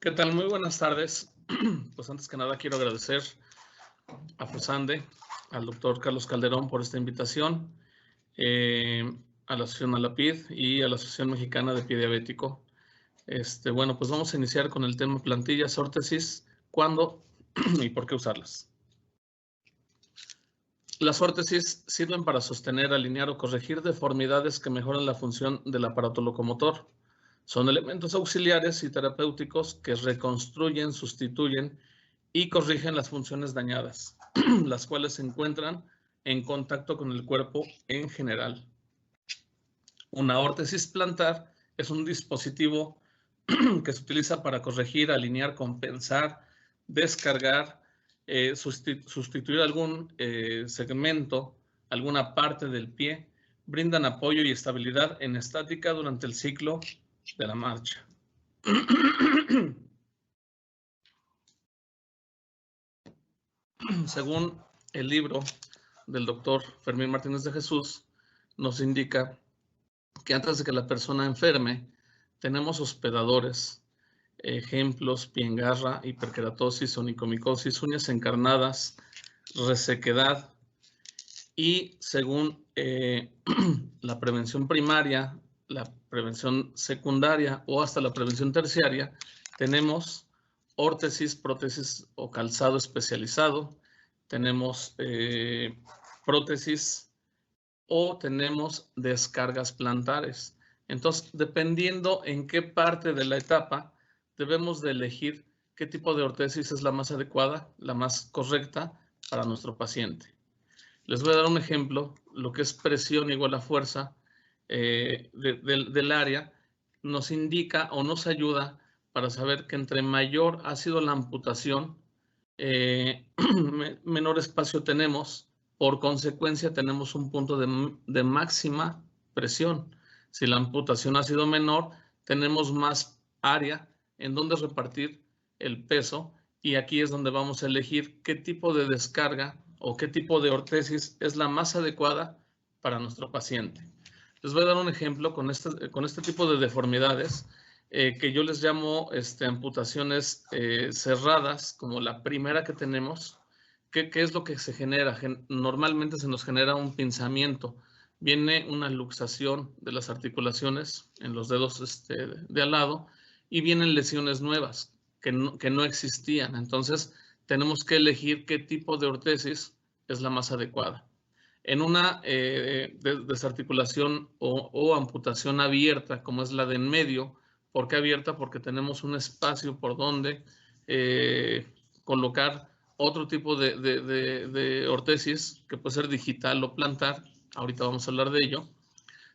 ¿Qué tal? Muy buenas tardes. Pues antes que nada quiero agradecer a FUSANDE, al doctor Carlos Calderón por esta invitación, a la Asociación ALAPID y a la Asociación Mexicana de Pie Diabético. Bueno, pues vamos a iniciar con el tema plantillas, órtesis, cuándo y por qué usarlas. Las órtesis sirven para sostener, alinear o corregir deformidades que mejoran la función del aparato locomotor. Son elementos auxiliares y terapéuticos que reconstruyen, sustituyen y corrigen las funciones dañadas, las cuales se encuentran en contacto con el cuerpo en general. Una órtesis plantar es un dispositivo que se utiliza para corregir, alinear, compensar, descargar, sustituir algún segmento, alguna parte del pie, brindan apoyo y estabilidad en estática durante el ciclo de la marcha. Según el libro del doctor Fermín Martínez de Jesús, nos indica que antes de que la persona enferme, tenemos hospedadores, ejemplos, pie en garra, hiperkeratosis, onicomicosis, uñas encarnadas, resequedad, y según la prevención primaria, la prevención secundaria o hasta la prevención terciaria, tenemos órtesis, prótesis o calzado especializado, tenemos prótesis o tenemos descargas plantares. Entonces, dependiendo en qué parte de la etapa, debemos de elegir qué tipo de órtesis es la más adecuada, la más correcta para nuestro paciente. Les voy a dar un ejemplo, lo que es presión igual a fuerza del área, nos indica o nos ayuda para saber que entre mayor ha sido la amputación, menor espacio tenemos, por consecuencia tenemos un punto de máxima presión. Si la amputación ha sido menor, tenemos más área en donde repartir el peso, y aquí es donde vamos a elegir qué tipo de descarga o qué tipo de órtesis es la más adecuada para nuestro paciente. Les voy a dar un ejemplo con este tipo de deformidades que yo les llamo amputaciones cerradas, como la primera que tenemos. ¿Qué es lo que se genera? Normalmente se nos genera un pinzamiento. Viene una luxación de las articulaciones en los dedos de al lado y vienen lesiones nuevas que no existían. Entonces, tenemos que elegir qué tipo de órtesis es la más adecuada. En una desarticulación o amputación abierta, como es la de en medio, ¿por qué abierta? Porque tenemos un espacio por donde colocar otro tipo de órtesis, que puede ser digital o plantar. Ahorita vamos a hablar de ello.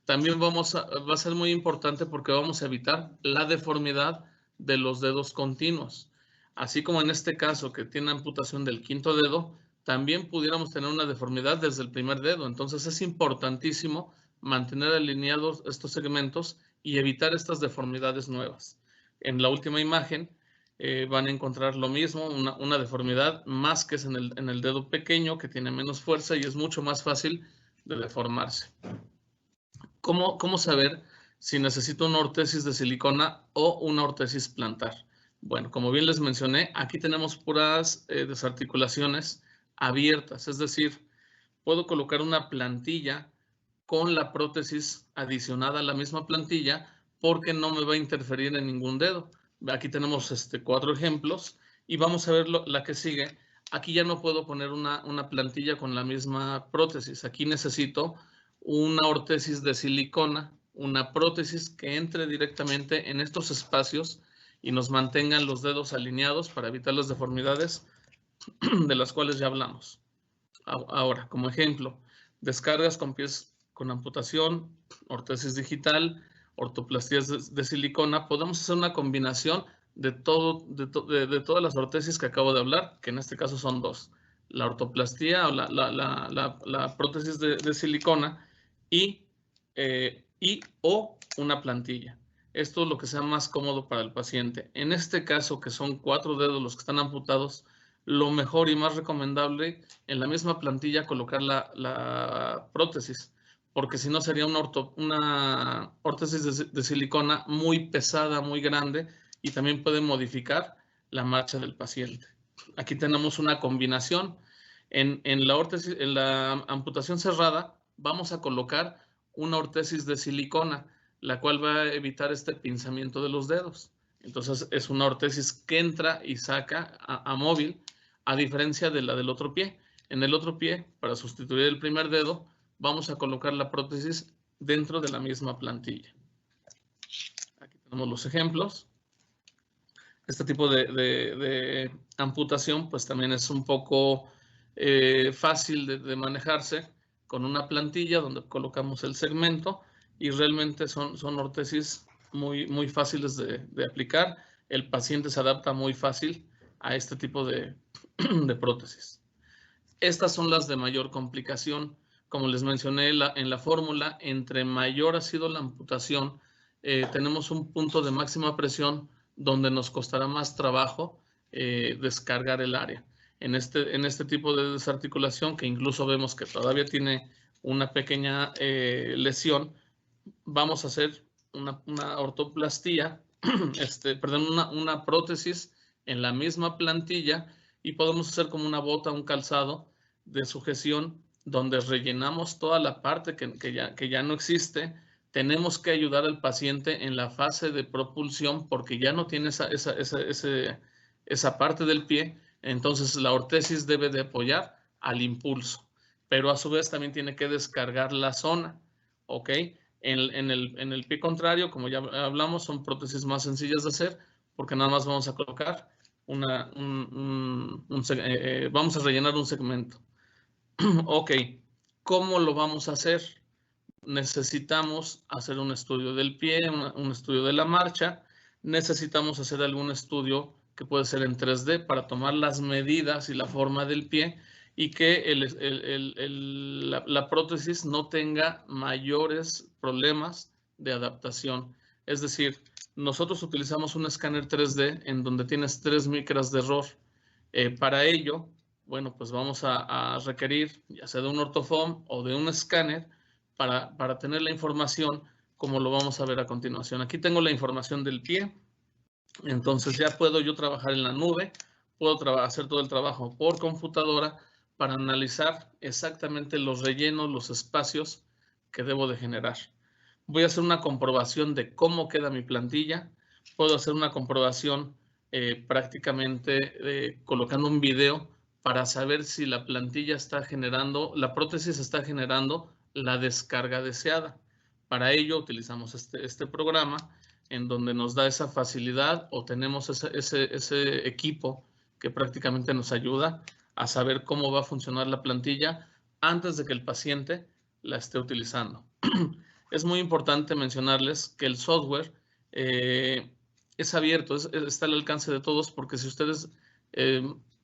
También va a ser muy importante porque vamos a evitar la deformidad de los dedos continuos. Así como en este caso que tiene amputación del quinto dedo, también pudiéramos tener una deformidad desde el primer dedo. Entonces es importantísimo mantener alineados estos segmentos y evitar estas deformidades nuevas. En la última imagen van a encontrar lo mismo, una deformidad más que es en el dedo pequeño, que tiene menos fuerza y es mucho más fácil de deformarse. ¿Cómo saber si necesito una órtesis de silicona o una órtesis plantar? Bueno, como bien les mencioné, aquí tenemos puras desarticulaciones abiertas, es decir, puedo colocar una plantilla con la prótesis adicionada a la misma plantilla porque no me va a interferir en ningún dedo. Aquí tenemos 4 ejemplos y vamos a ver la que sigue. Aquí ya no puedo poner una plantilla con la misma prótesis. Aquí necesito una órtesis de silicona, una prótesis que entre directamente en estos espacios y nos mantengan los dedos alineados para evitar las deformidades de las cuales ya hablamos. Ahora, como ejemplo, descargas con pies con amputación, órtesis digital, ortoplastías de silicona. Podemos hacer una combinación de todas las órtesis que acabo de hablar, que en este caso son 2. La ortoplastía o la prótesis de silicona o una plantilla. Esto es lo que sea más cómodo para el paciente. En este caso, que son 4 dedos los que están amputados, lo mejor y más recomendable en la misma plantilla colocar la prótesis, porque si no sería una órtesis de silicona muy pesada, muy grande, y también puede modificar la marcha del paciente. Aquí tenemos una combinación. En la amputación cerrada vamos a colocar una ortesis de silicona, la cual va a evitar este pinzamiento de los dedos. Entonces es una ortesis que entra y saca a móvil, a diferencia de la del otro pie. En el otro pie, para sustituir el primer dedo, vamos a colocar la prótesis dentro de la misma plantilla. Aquí tenemos los ejemplos. Este tipo de amputación pues también es un poco fácil de manejarse con una plantilla donde colocamos el segmento y realmente son ortesis muy fáciles de aplicar. El paciente se adapta muy fácil a este tipo de prótesis. Estas son las de mayor complicación. Como les mencioné en la fórmula, entre mayor ha sido la amputación, tenemos un punto de máxima presión donde nos costará más trabajo descargar el área. En este tipo de desarticulación, que incluso vemos que todavía tiene una pequeña lesión, vamos a hacer una ortoplastía, una prótesis en la misma plantilla y podemos hacer como una bota, un calzado de sujeción donde rellenamos toda la parte que ya no existe. Tenemos que ayudar al paciente en la fase de propulsión porque ya no tiene esa parte del pie. Entonces la ortesis debe de apoyar al impulso, pero a su vez también tiene que descargar la zona, ¿ok? En el pie contrario, como ya hablamos, son prótesis más sencillas de hacer porque nada más vamos a colocar vamos a rellenar un segmento. Ok, ¿cómo lo vamos a hacer? Necesitamos hacer un estudio del pie, un estudio de la marcha, necesitamos hacer algún estudio que puede ser en 3D para tomar las medidas y la forma del pie y que la prótesis no tenga mayores problemas de adaptación. Es decir, nosotros utilizamos un escáner 3D en donde tienes 3 micras de error. Para ello, bueno, pues vamos a requerir ya sea de un ortofoam o de un escáner para tener la información como lo vamos a ver a continuación. Aquí tengo la información del pie, entonces ya puedo yo trabajar en la nube, puedo hacer todo el trabajo por computadora para analizar exactamente los rellenos, los espacios que debo de generar. Voy a hacer una comprobación de cómo queda mi plantilla, puedo hacer una comprobación prácticamente colocando un video para saber si la plantilla está generando, la prótesis está generando la descarga deseada. Para ello utilizamos este programa en donde nos da esa facilidad o tenemos ese equipo que prácticamente nos ayuda a saber cómo va a funcionar la plantilla antes de que el paciente la esté utilizando. Es muy importante mencionarles que el software es abierto, está al alcance de todos porque si ustedes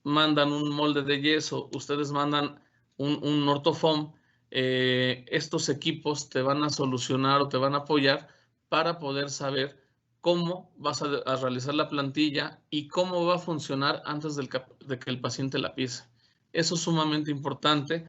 mandan un molde de yeso, ustedes mandan un ortofoam, estos equipos te van a solucionar o te van a apoyar para poder saber cómo vas a realizar la plantilla y cómo va a funcionar antes de que el paciente la pise. Eso es sumamente importante,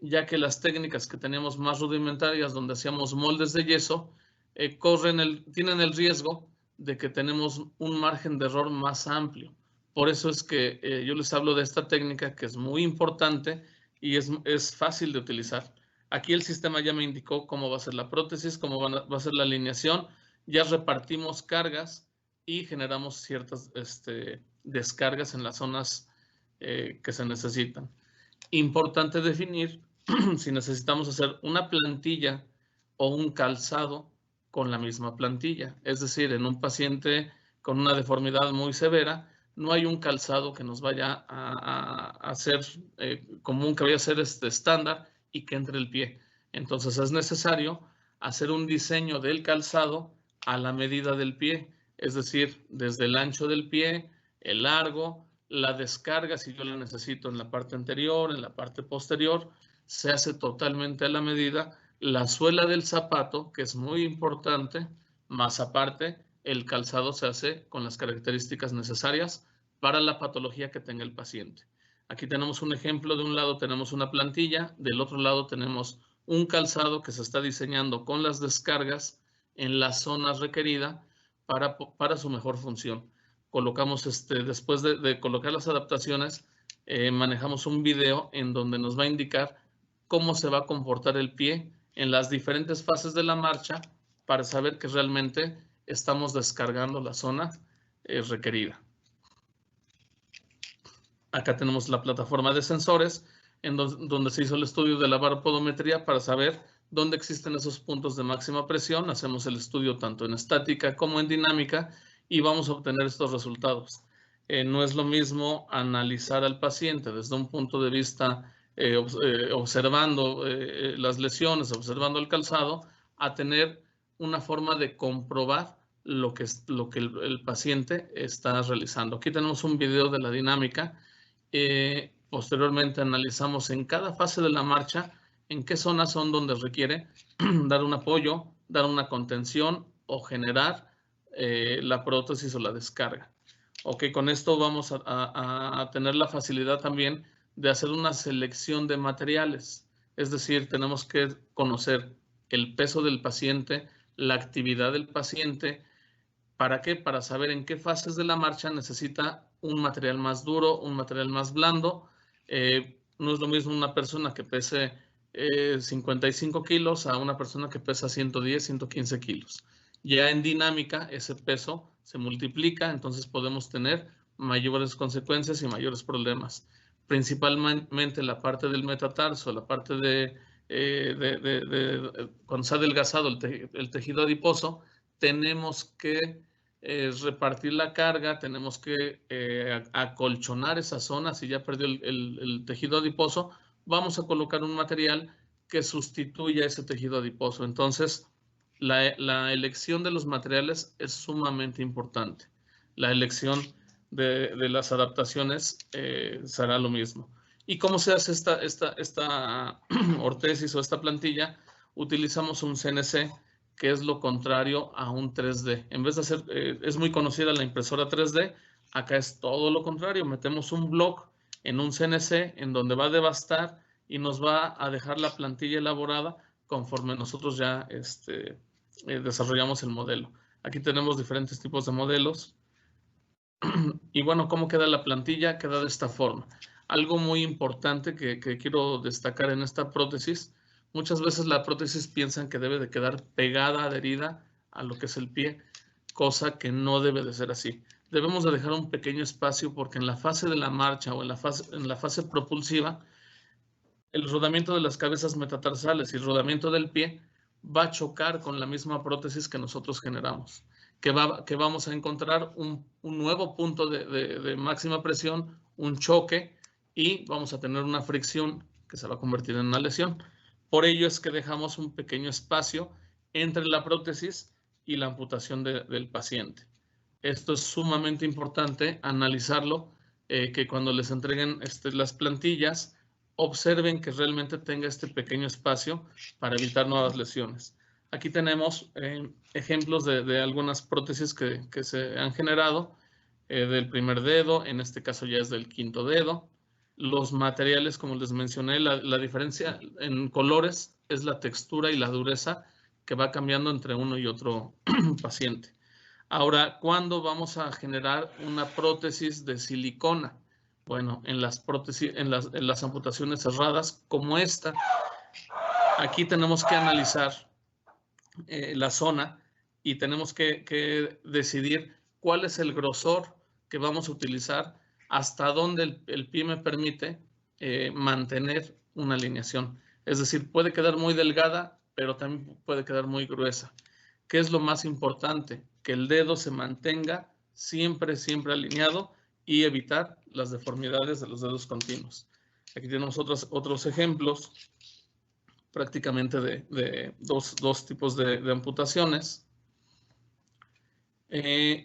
ya que las técnicas que tenemos más rudimentarias, donde hacíamos moldes de yeso, tienen el riesgo de que tenemos un margen de error más amplio. Por eso es que yo les hablo de esta técnica que es muy importante y es fácil de utilizar. Aquí el sistema ya me indicó cómo va a ser la prótesis, cómo va a ser la alineación. Ya repartimos cargas y generamos ciertas descargas en las zonas que se necesitan. Importante definir si necesitamos hacer una plantilla o un calzado con la misma plantilla. Es decir, en un paciente con una deformidad muy severa, no hay un calzado que nos vaya a hacer común, que vaya a ser estándar y que entre el pie. Entonces es necesario hacer un diseño del calzado a la medida del pie, es decir, desde el ancho del pie, el largo, la descarga, si yo la necesito en la parte anterior, en la parte posterior, se hace totalmente a la medida. La suela del zapato, que es muy importante, más aparte, el calzado se hace con las características necesarias para la patología que tenga el paciente. Aquí tenemos un ejemplo, de un lado tenemos una plantilla, del otro lado tenemos un calzado que se está diseñando con las descargas en la zona requerida para su mejor función. Colocamos, después de colocar las adaptaciones, manejamos un video en donde nos va a indicar cómo se va a comportar el pie en las diferentes fases de la marcha para saber que realmente estamos descargando la zona requerida. Acá tenemos la plataforma de sensores en donde se hizo el estudio de la baropodometría para saber dónde existen esos puntos de máxima presión. Hacemos el estudio tanto en estática como en dinámica y vamos a obtener estos resultados. No es lo mismo analizar al paciente desde un punto de vista observando las lesiones, observando el calzado, a tener una forma de comprobar lo que el paciente está realizando. Aquí tenemos un video de la dinámica. Posteriormente analizamos en cada fase de la marcha en qué zonas son donde requiere dar un apoyo, dar una contención o generar la prótesis o la descarga. Ok, con esto vamos a tener la facilidad también de hacer una selección de materiales. Es decir, tenemos que conocer el peso del paciente, la actividad del paciente. ¿Para qué? Para saber en qué fases de la marcha necesita un material más duro, un material más blando. No es lo mismo una persona que pese 55 kilos a una persona que pesa 110, 115 kilos. Ya en dinámica, ese peso se multiplica, entonces podemos tener mayores consecuencias y mayores problemas. Principalmente la parte del metatarso, la parte cuando se ha adelgazado el tejido adiposo, tenemos que repartir la carga, tenemos que acolchonar esa zona. Si ya perdió el tejido adiposo, vamos a colocar un material que sustituya ese tejido adiposo. Entonces, la elección de los materiales es sumamente importante. La elección de las adaptaciones será lo mismo. ¿Y cómo se hace esta ortesis o esta plantilla? Utilizamos un CNC, que es lo contrario a un 3D. En vez de hacer, es muy conocida la impresora 3D, acá es todo lo contrario. Metemos un block en un CNC en donde va a devastar y nos va a dejar la plantilla elaborada conforme nosotros ya desarrollamos el modelo. Aquí tenemos diferentes tipos de modelos. Y bueno, ¿cómo queda la plantilla? Queda de esta forma. Algo muy importante que quiero destacar en esta prótesis: muchas veces la prótesis piensan que debe de quedar pegada, adherida a lo que es el pie, cosa que no debe de ser así. Debemos de dejar un pequeño espacio porque en la fase de la marcha o en la fase propulsiva, el rodamiento de las cabezas metatarsales y el rodamiento del pie va a chocar con la misma prótesis que nosotros generamos, que vamos a encontrar un nuevo punto de máxima presión, un choque, y vamos a tener una fricción que se va a convertir en una lesión. Por ello es que dejamos un pequeño espacio entre la prótesis y la amputación del paciente. Esto es sumamente importante analizarlo, que cuando les entreguen las plantillas, observen que realmente tenga este pequeño espacio para evitar nuevas lesiones. Aquí tenemos ejemplos de algunas prótesis que se han generado del primer dedo, en este caso ya es del quinto dedo. Los materiales, como les mencioné, la diferencia en colores es la textura y la dureza que va cambiando entre uno y otro paciente. Ahora, ¿cuándo vamos a generar una prótesis de silicona? Bueno, en las prótesis, en las amputaciones cerradas como esta, aquí tenemos que analizar la zona y tenemos que decidir cuál es el grosor que vamos a utilizar, hasta dónde el pie me permite mantener una alineación. Es decir, puede quedar muy delgada, pero también puede quedar muy gruesa. ¿Qué es lo más importante? Que el dedo se mantenga siempre alineado y evitar las deformidades de los dedos continuos. Aquí tenemos otros ejemplos prácticamente de dos tipos de amputaciones.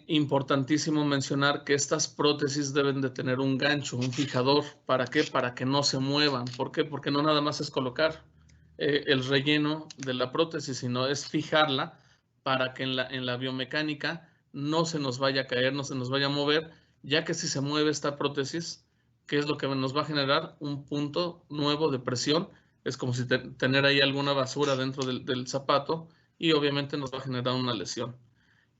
Importantísimo mencionar que estas prótesis deben de tener un gancho, un fijador. ¿Para qué? Para que no se muevan. ¿Por qué? Porque no nada más es colocar el relleno de la prótesis, sino es fijarla para que en la biomecánica no se nos vaya a caer, no se nos vaya a mover, ya que si se mueve esta prótesis, ¿qué es lo que nos va a generar? Un punto nuevo de presión. Es como si tener ahí alguna basura dentro del zapato, y obviamente nos va a generar una lesión.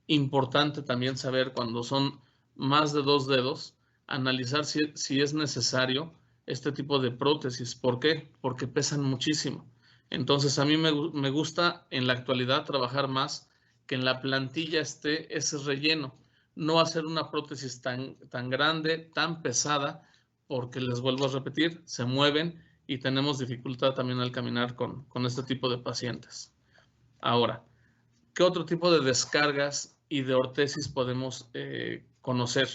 Importante también saber cuando son más de 2 dedos, analizar si es necesario este tipo de prótesis. ¿Por qué? Porque pesan muchísimo. Entonces, a mí me gusta en la actualidad trabajar más que en la plantilla esté ese relleno. No hacer una prótesis tan grande, tan pesada, porque les vuelvo a repetir, se mueven y tenemos dificultad también al caminar con este tipo de pacientes. Ahora, ¿qué otro tipo de descargas y de ortesis podemos conocer?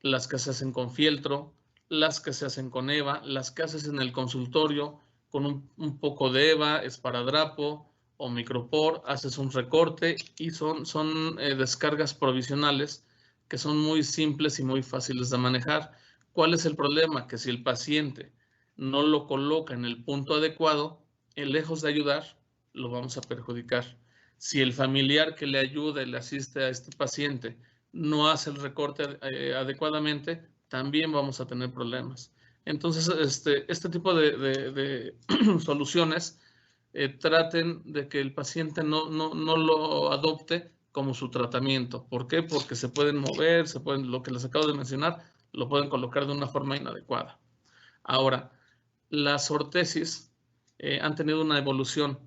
Las que se hacen con fieltro, las que se hacen con EVA, las que haces en el consultorio con un poco de EVA, esparadrapo o micropor, haces un recorte y son descargas provisionales que son muy simples y muy fáciles de manejar. ¿Cuál es el problema? Que si el paciente no lo coloca en el punto adecuado, lejos de ayudar, lo vamos a perjudicar. Si el familiar que le ayuda y le asiste a este paciente no hace el recorte adecuadamente, también vamos a tener problemas. Entonces, este tipo de soluciones traten de que el paciente no lo adopte como su tratamiento. ¿Por qué? Porque se pueden mover, lo que les acabo de mencionar, lo pueden colocar de una forma inadecuada. Ahora, las ortesis han tenido una evolución.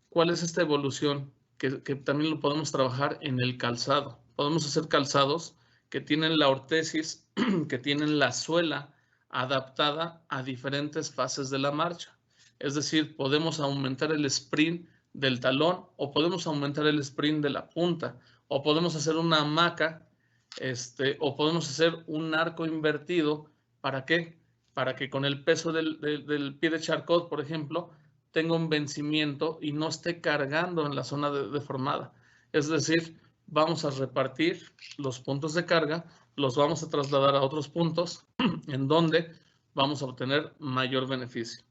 ¿Cuál es esta evolución? Que también lo podemos trabajar en el calzado. Podemos hacer calzados que tienen la ortesis, que tienen la suela adaptada a diferentes fases de la marcha. Es decir, podemos aumentar el sprint del talón o podemos aumentar el sprint de la punta o podemos hacer una hamaca o podemos hacer un arco invertido. ¿Para qué? Para que con el peso del pie de Charcot, por ejemplo, tenga un vencimiento y no esté cargando en la zona deformada. Es decir, vamos a repartir los puntos de carga, los vamos a trasladar a otros puntos en donde vamos a obtener mayor beneficio.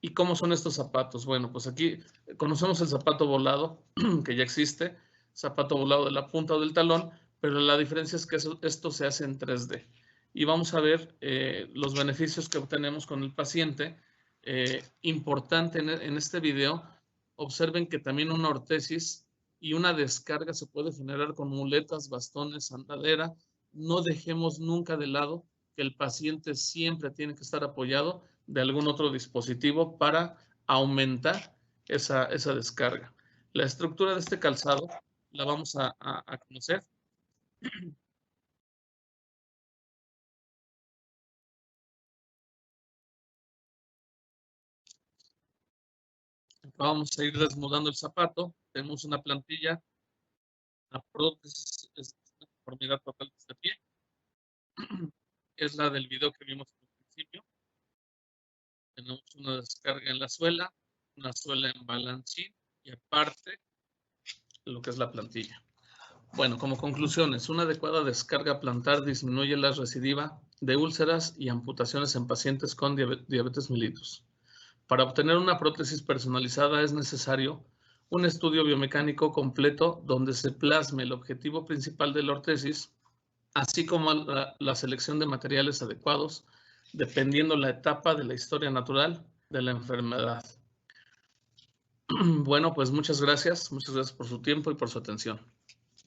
¿Y cómo son estos zapatos? Bueno, pues aquí conocemos el zapato volado, que ya existe, zapato volado de la punta o del talón, pero la diferencia es que esto se hace en 3D. Y vamos a ver los beneficios que obtenemos con el paciente. Importante en este video, observen que también una ortesis y una descarga se puede generar con muletas, bastones, andadera. No dejemos nunca de lado que el paciente siempre tiene que estar apoyado de algún otro dispositivo para aumentar esa descarga. La estructura de este calzado la vamos a conocer. Vamos a ir desnudando el zapato. Tenemos una plantilla, la prótesis es de conformidad total de este pie. Es la del video que vimos al principio. Tenemos una descarga en la suela, una suela en balanchín y aparte lo que es la plantilla. Bueno, como conclusiones, una adecuada descarga plantar disminuye la recidiva de úlceras y amputaciones en pacientes con diabetes mellitus. Para obtener una prótesis personalizada es necesario un estudio biomecánico completo donde se plasme el objetivo principal de la ortesis, así como la selección de materiales adecuados, dependiendo la etapa de la historia natural de la enfermedad. Bueno, pues muchas gracias por su tiempo y por su atención.